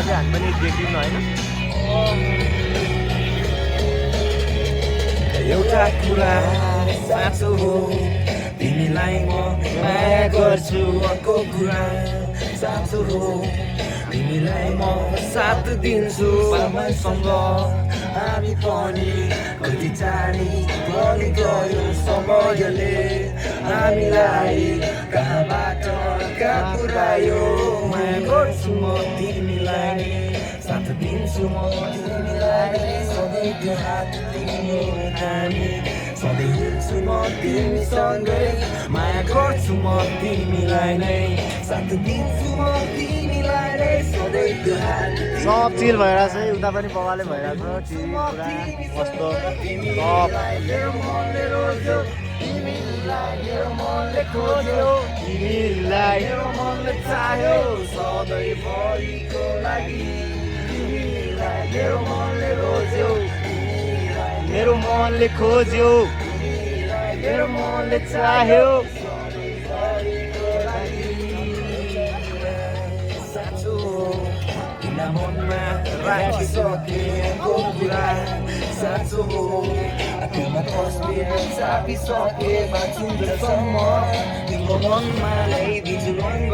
चाहिँ हामी पनि देखिन्न होइन। एउटा कुरा साँचो हो तिमीलाई म माया गर्छु अर्को कुरा साँचो हो तिमीलाई म साथ दिन्छु समयसँग हामी पनि कति चाँडी गरी गयो समयले हामीलाई कहाँबाट कहाँ पुर्यायो माया गर्छु म तिमीलाई साथ दिन्छु म तिमीलाई सधैँ हात तिम्रो हामी सधैँ हिँड्छु म तिमीसँगै माया गर्छु म तिमीलाई नै साथ दिन्छु म तिमीलाई नै सधैँ हात सब चिल भइरहेछ है, उता पनि बवाले भइरहेछ टिभी पुरा कस्तो सब। मेरो मनले रोज्यो तिमीलाई मेरो मनले खोज्यो तिमीलाई मेरो मनले चाह्यो सधैँभरिको लागि तिमीलाई मेरो मनले रोज्यो मेरो मनले खोज्यो मेरो मनले चाह्यो। सधैँभरिको लागि साँचो किन मनमा राखिसकेको कुरा साँचो हो आँखामा तस्बिर छापिसके बाँचिन्जेलसम्म तिम्रो मनमा ल्याइदिन्छु रङ्ग